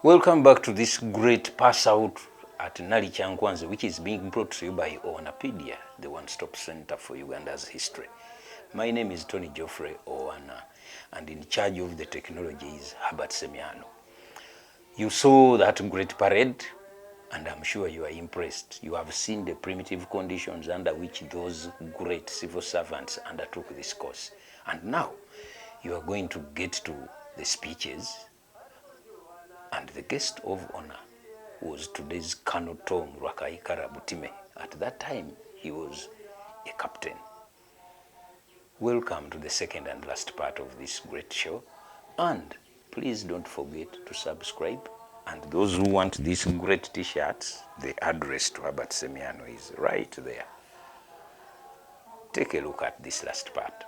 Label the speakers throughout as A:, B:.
A: Welcome back to this great pass out at Nali Kyankwanzi, which is being brought to you by Owanapaedia, the one-stop center for Uganda's history. My name is Tony Geoffrey Owana, and in charge of the technology is Herbert Semiano. You saw that great parade, and I'm sure you are impressed. You have seen the primitive conditions under which those great civil servants undertook this course. And now, you are going to get to the speeches. And the guest of honor was today's Colonel Tom Rakaikara Butime. At that time, he was a captain. Welcome to the second and last part of this great show. And please don't forget to subscribe. And those who want these great t-shirts, the address to Herbert Semiano is right there. Take a look at this last part.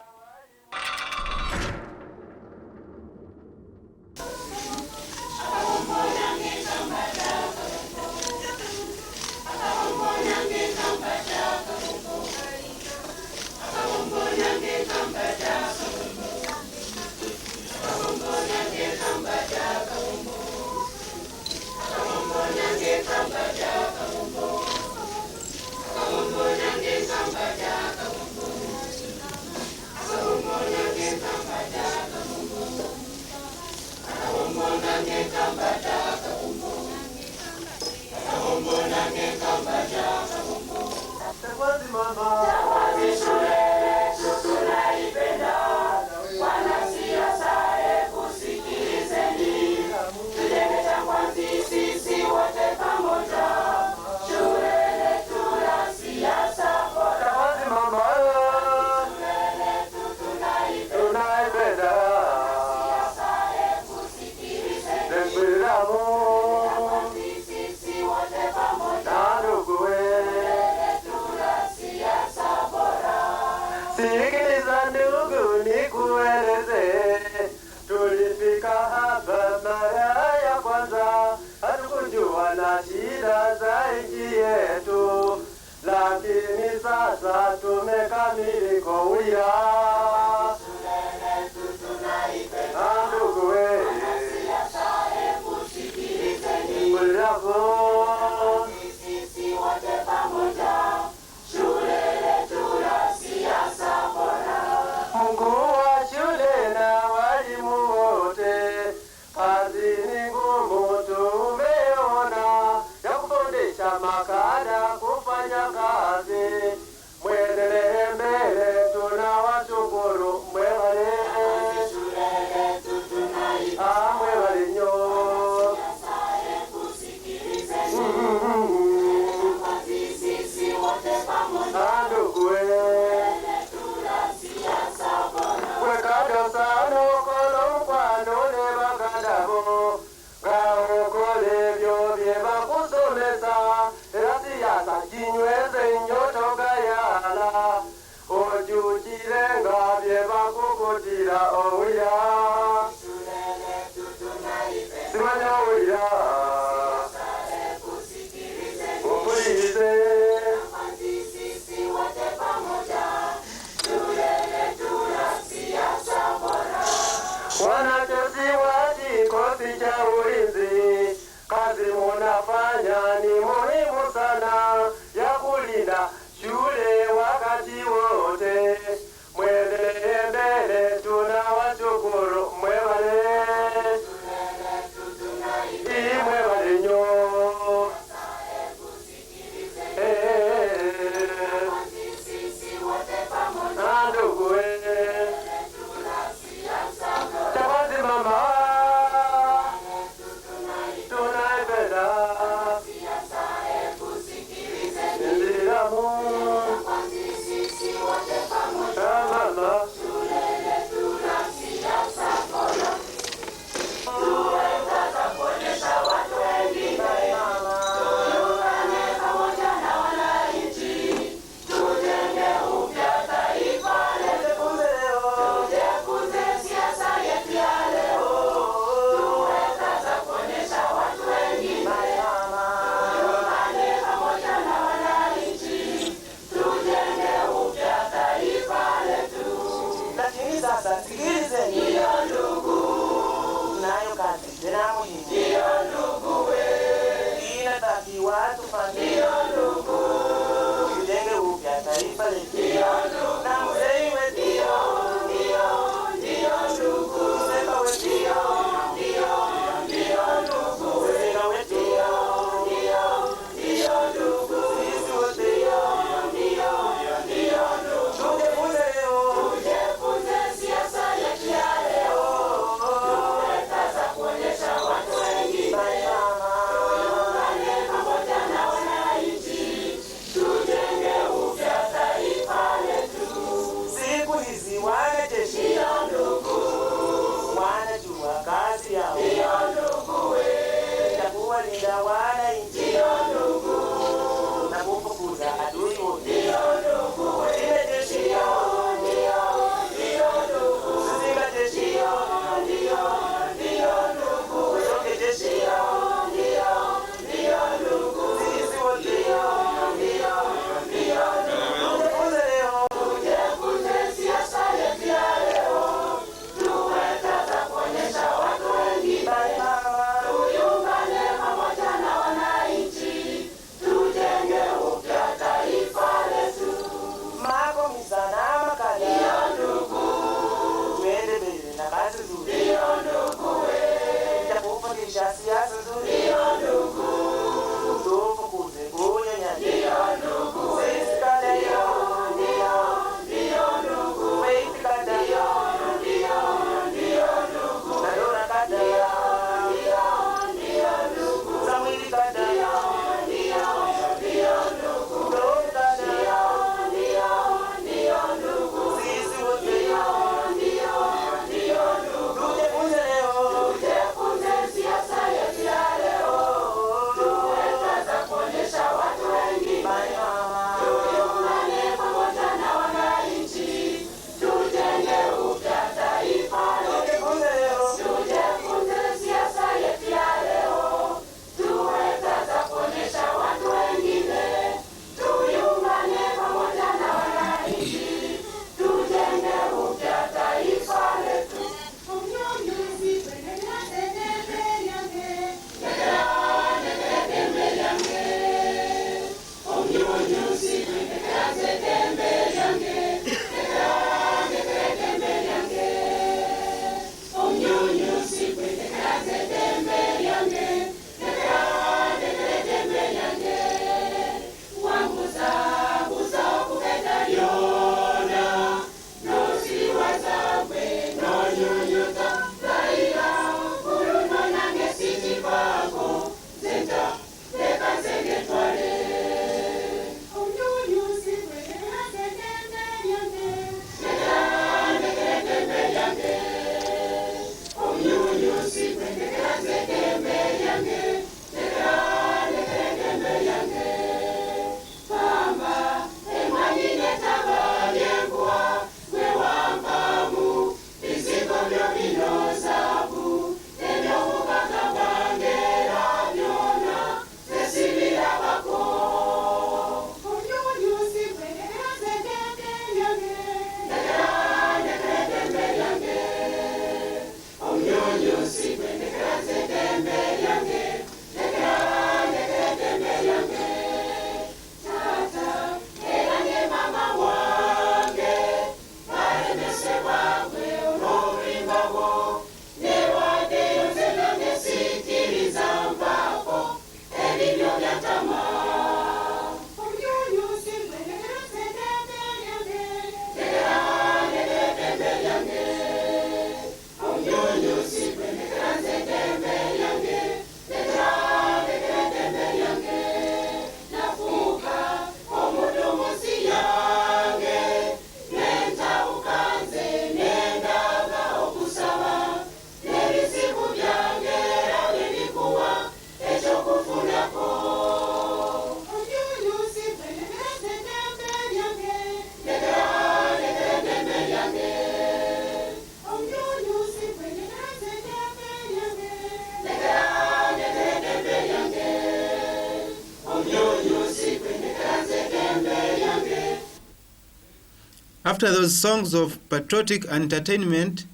B: After those songs of patriotic entertainment,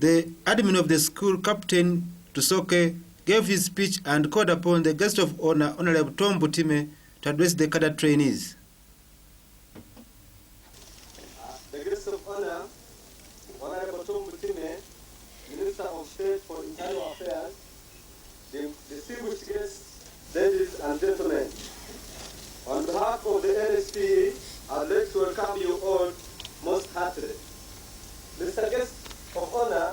B: the admin of the school, Captain Rusoke, gave his speech and called upon the guest of honor, Honorable Tom Butime, to address the cadre trainees.
C: The guest of honor, Honorable Tom Butime, Minister of State for Internal Affairs, the distinguished guests, ladies and gentlemen, on behalf of the NSPE, I'd like to welcome you all most heartily. Mr. Guest of honor,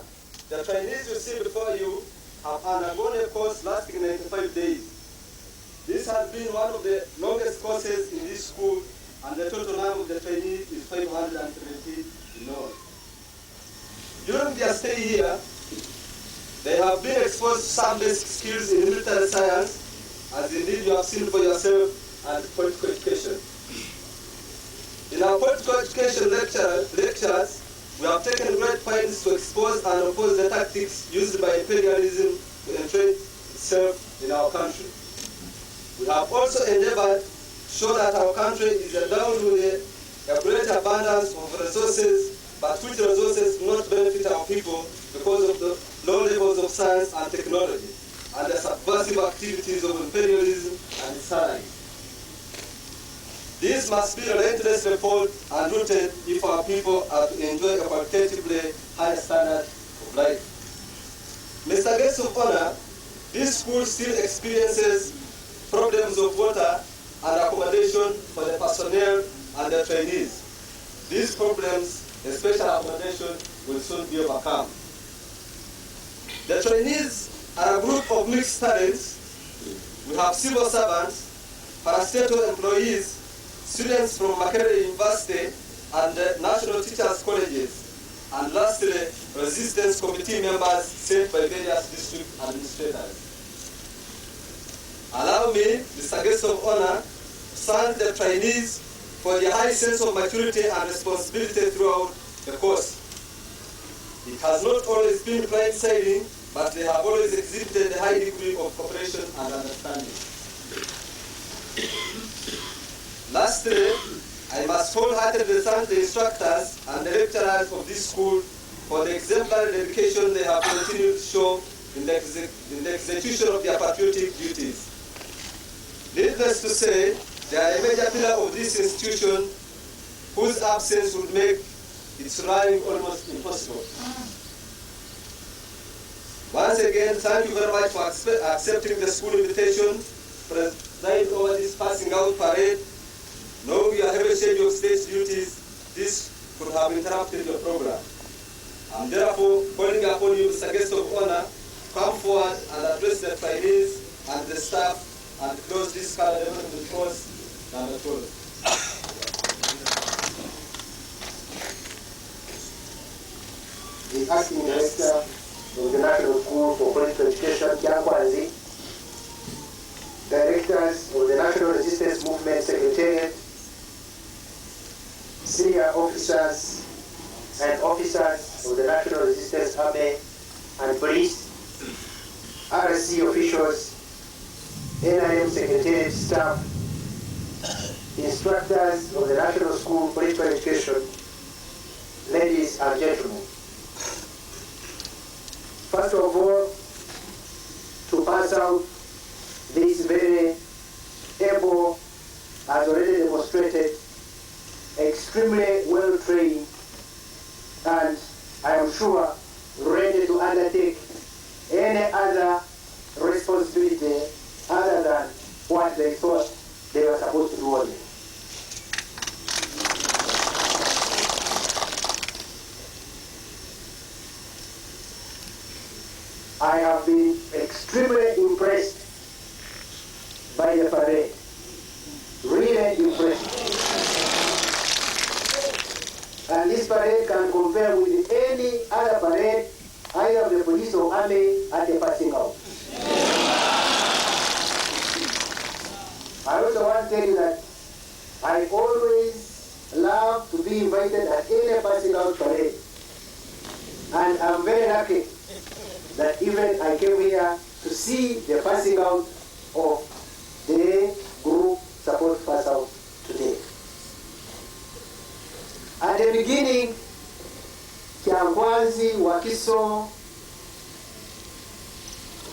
C: the trainees you see before you have undergone a course lasting 95 days. This has been one of the longest courses in this school, and the total number of the trainees is 570 in all. During their stay here, they have been exposed to some basic skills in military science, as indeed you have seen for yourself, and political education. In our political education lectures, we have taken great pains to expose and oppose the tactics used by imperialism to entrench itself in our country. We have also endeavored to show that our country is endowed with a great abundance of resources, but which resources do not benefit our people because of the low levels of science and technology and the subversive activities of imperialism and its allies. This must be relentlessly fought and rooted if our people are to enjoy a qualitatively higher standard of life. Mr. Guest of honor, this school still experiences problems of water and accommodation for the personnel and the trainees. These problems, especially accommodation, will soon be overcome. The trainees are a group of mixed talents. We have civil servants, parastatal employees, students from Makerere University and the National Teachers Colleges, and lastly, resistance committee members sent by various district administrators. Allow me, Mr. Guest of honor, to thank the trainees for their high sense of maturity and responsibility throughout the course. It has not always been plain sailing, but they have always exhibited a high degree of cooperation and understanding. Lastly, I must wholeheartedly thank the instructors and the lecturers of this school for the exemplary dedication they have continued to show in the execution of their patriotic duties. Needless to say, they are a major pillar of this institution whose absence would make its running almost impossible. Once again, thank you very much for accepting the school invitation to preside over this passing out parade. Knowing your heavy schedule of state duties, this could have interrupted your program. I'm therefore calling upon you, Mr. Guest of honor, to come forward and address the trainees and the staff and close this calendar development course number 12.
D: The acting director of the National School for Political Education, Kyankwanzi, directors of the National Resistance Movement Secretariat, senior officers and officers of the National Resistance Army and Police, RSC officials, NIM Secretariat staff, instructors of the National School for Political Education, ladies and gentlemen. First of all, to pass out this very able, as already demonstrated, extremely well trained, and I am sure ready to undertake any other responsibility other than what they thought they were supposed to do only. I have been extremely impressed by the parade. Really impressed. And this parade can compare with any other parade, either of the police or army at the passing out. I also want to tell you that I always love to be invited at any passing out parade. And I'm very happy that even I came here to see the passing out of the group supposed to pass out today. Kyankwanzi, Wakiso,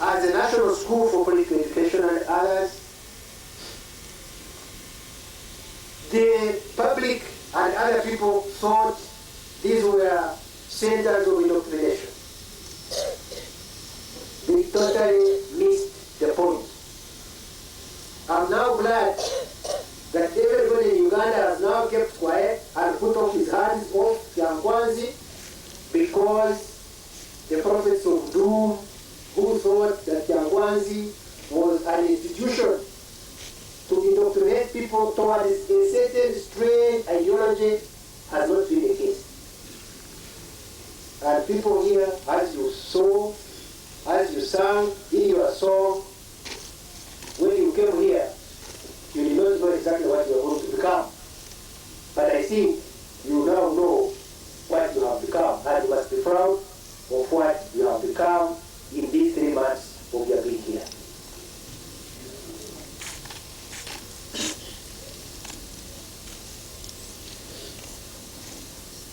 D: as a national school for political education and others, the public and other people thought these were centers of indoctrination. They totally missed the point. I'm now glad that everybody in Uganda has now kept quiet and put off his hands off Kyankwanzi, because the prophets of doom who thought that Kyankwanzi was an institution to indoctrinate people towards a certain strange ideology has not been the case. And people here, as you saw, as you sang in your song, when you came here, you did not know exactly what you were going to become. But I think you now know what you have become, and you must be proud of what you have become in these 3 months of your being here.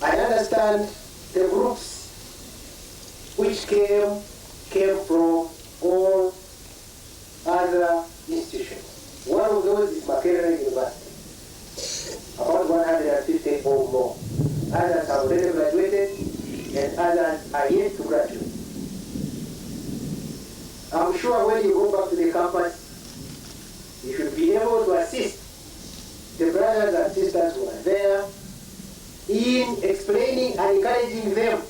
D: I understand the groups which came from all other institutions. One of those is Makerere University, about 150 or more. Others have already graduated, and others are yet to graduate. I'm sure when you go back to the campus, you should be able to assist the brothers and sisters who are there in explaining and encouraging them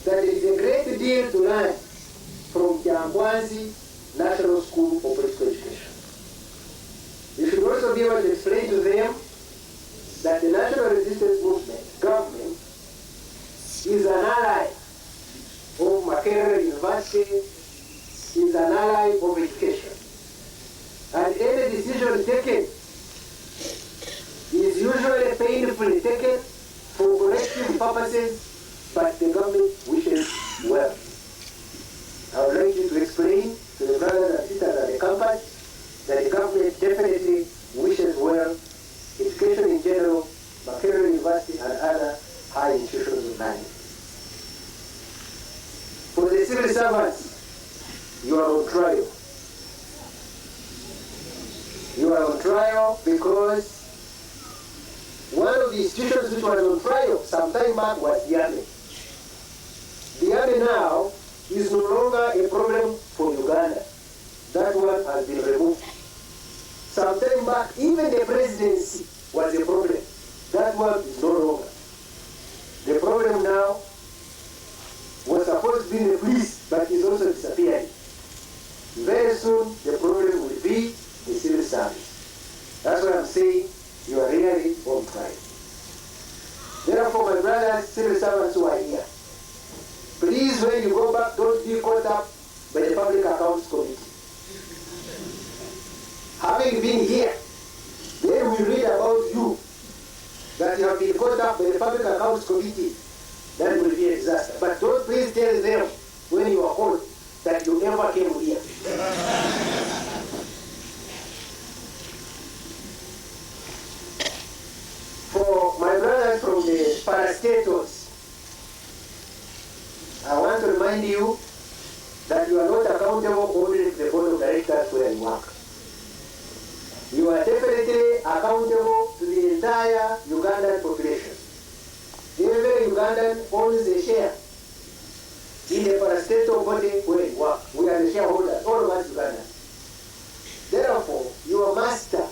D: that there is a great deal to learn from Kyankwanzi National School for Political Education. You should also be able to explain to them that the National Resistance Movement, government, is an ally of Makerere University, is an ally of education. And any decision taken is usually painfully taken for collective purposes, but the government wishes well. I would like you to explain to the brothers and sisters at the campus that the government definitely wishes well education in general, Makerere University and other high institutions of learning. For the civil servants, you are on trial. You are on trial because one of the institutions which was on trial some time back was the army. The army now is no longer a problem for Uganda. That one has been removed. Some time back, even the presidency was a problem. That one is no longer. The problem now was supposed to be the police, but is also disappearing. Very soon, the problem will be the civil service. That's what I'm saying. You are really on trial. Therefore, my brothers, civil servants who are here, please, when you go back, don't be caught up by the Public Accounts Committee. Having been here, they will read about you, that you have been caught up by the Public Accounts Committee. That will be a disaster. But don't please tell them when you are called that you never came here. For my brothers from the parastatals, I want to remind you that you are not accountable only to the board of directors where you work. You are definitely accountable to the entire Ugandan population. Every Ugandan owns a share in the parastatal body where you work. We are the shareholders, all of us Ugandans. Therefore, your master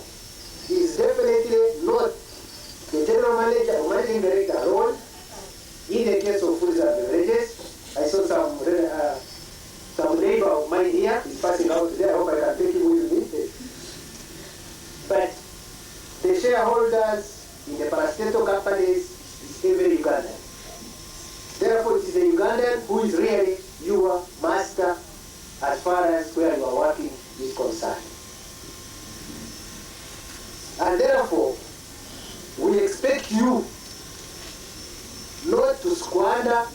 D: is definitely not the general manager or managing director alone. In the case of foods and beverages, I saw some neighbor of mine here is passing out today. I hope I can take him with me. But the shareholders in the parastatal companies is every Ugandan. Therefore, it is the Ugandan who is really your master as far as where you are working is concerned. And therefore, we expect you not to squander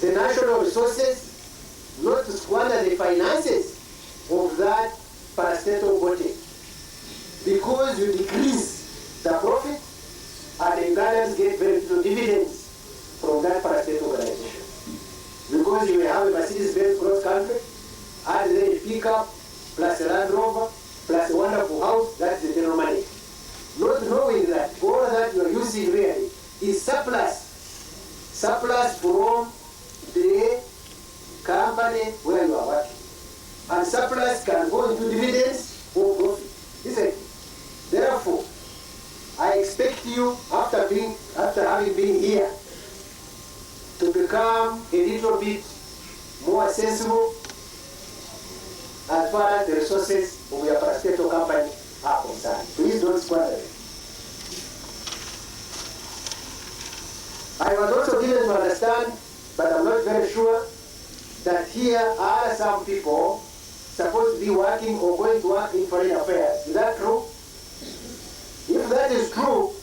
D: the national resources, not to squander the finances of that parastatal body, because you decrease the profit and the Ugandans get very little dividends from that parastatal Suppose you may have a Mercedes-Benz cross country, and then a pickup, plus a Land Rover, plus a wonderful house, that's the general manager. Not knowing that all that you are using really is surplus. Surplus from the company where you are working. And surplus can go into dividends or profit. Isn't it? Therefore, I expect you, after having been here, to become a little bit more sensible as far as the resources of your parastatal company are concerned. Please don't squander it. I was also given to understand, but I'm not very sure, that here are some people supposed to be working or going to work in foreign affairs. Is that true? If that is true,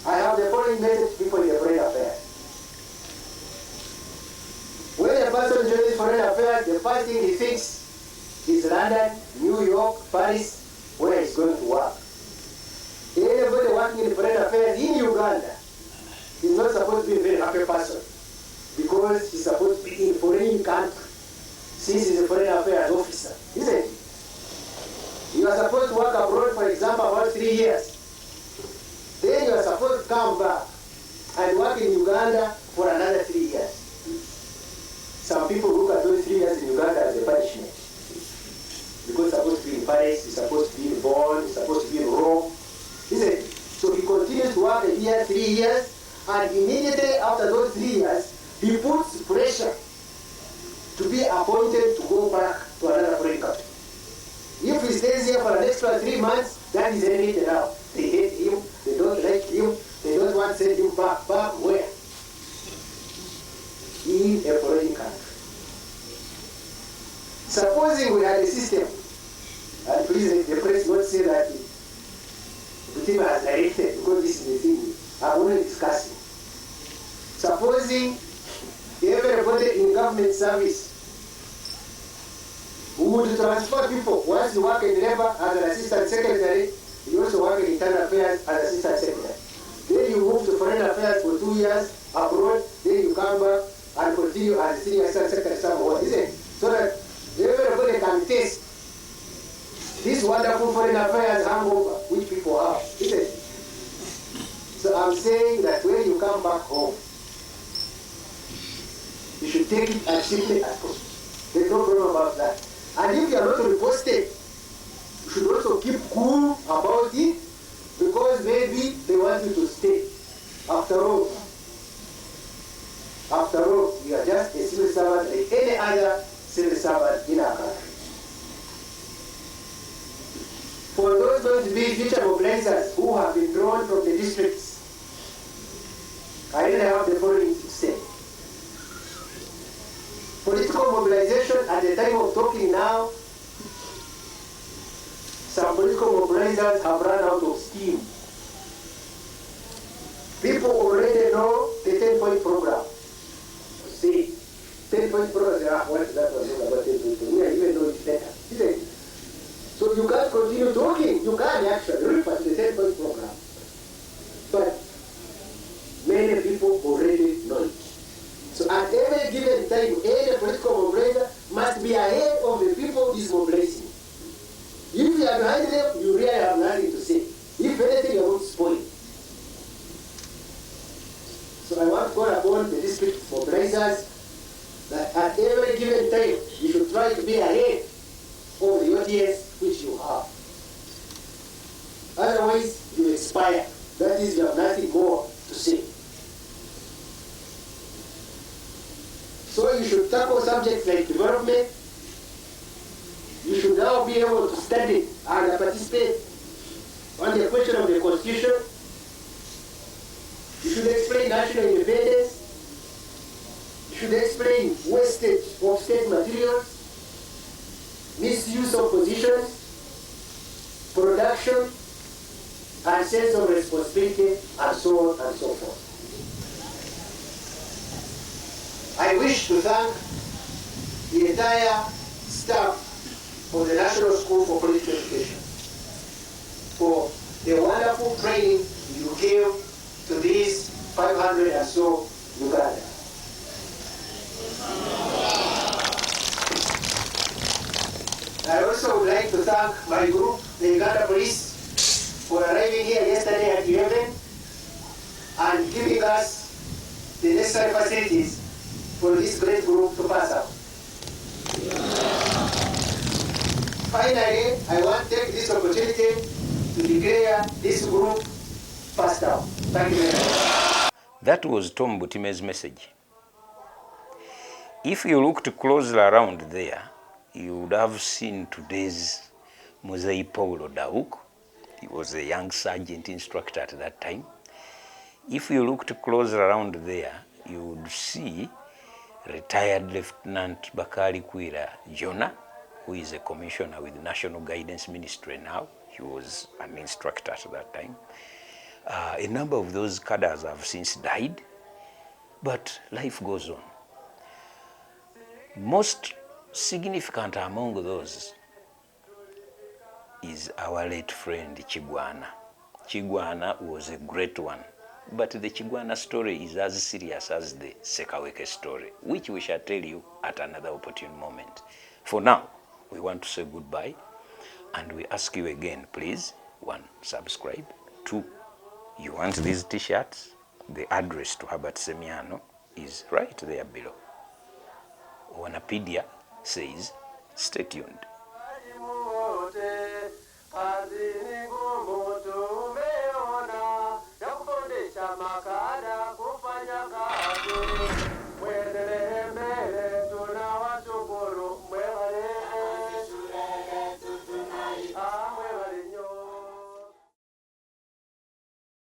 D: I have the following message to people in the foreign affairs. When a person joins foreign affairs, the first thing he thinks is London, New York, Paris, where he's going to work. Anybody working in foreign affairs in Uganda is not supposed to be a very happy person because he's supposed to be in a foreign country since he's a foreign affairs officer, isn't it? You are supposed to work abroad, for example, about 3 years. Then you are supposed to come back and work in Uganda for another 3 years. Some people look at those 3 years in Uganda as a punishment. Because it's supposed to be in Paris, it's supposed to be in Bonn, it's supposed to be in Rome, isn't it? So he continues to work a year, 3 years, and immediately after those 3 years, he puts pressure to be appointed to go back to another foreign country. If he stays here for an extra 3 months, that is eliminated out. They hate him, they don't like him, they don't want to send him back. Back where? In a foreign country. Supposing we had a system, and please the press not say that the team has directed, because this is the thing I'm only discussing. Supposing everybody in government service who would transfer people, once you work in labor as an assistant secretary, you also work in internal affairs as assistant secretary. Then you move to foreign affairs for 2 years abroad, then you come back and continue as a senior assistant secretary somewhere, isn't it? So that everybody can taste this wonderful foreign affairs hangover which people have, isn't it? So I'm saying that when you come back home, you should take it as simply as possible. There's no problem about that. And if you are not reposted, you should also keep cool about it, because maybe they want you to stay. After all, you are just a civil servant like any other civil servant in our country. For those going to be future mobilizers who have been drawn from the districts, I really have the following to say. Political mobilization at the time of talking now, some political mobilizers have run out of steam. People already know the 10-point program. See, 10-point program, what is that was about 10-point program? We even know it's better, isn't it? So you can't continue talking, you can't actually refer to the 10-point program. But many people already know it. So at every given time, any political mobilizer must be ahead of the people he's mobilizing. If you are behind them, you really have nothing to say. If anything, you won't spoil. So I want to call upon the district mobilizers that at every given time, you should try to be ahead of the ODS which you have. Otherwise, you expire. That is, you have nothing more to say. So you should tackle subjects like development. You should now be able to study and participate on the question of the Constitution. You should explain national independence. You should explain wastage of state materials, misuse of positions, production, and sense of responsibility, and so on and so forth. I wish to thank the entire staff of the National School for Political Education for the wonderful training you gave to these 500 or so Ugandans. I also would like to thank my group, the Uganda Police, for arriving here yesterday at 11 and giving us the necessary facilities for this great group to pass out. Finally, I want to take this opportunity to declare this group passed out. Thank you very much.
A: That was Tom Butime's message. If you looked closely around there, you would have seen today's Muzei Paulo Dauk. He was a young sergeant instructor at that time. If you looked close around there, you would see retired Lieutenant Bakalikwiira Jonah, who is a commissioner with the National Guidance Ministry now. He was an instructor at that time. A number of those cadres have since died, but life goes on. Most significant among those is our late friend Chigwana. Chigwana was a great one, but the Chigwana story is as serious as the Sekaweke story, which we shall tell you at another opportune moment. For now, we want to say goodbye, and we ask you again, please, 1, subscribe, 2, you want these t-shirts? The address to Herbert Semiano is right there below. Owanapaedia says, stay tuned.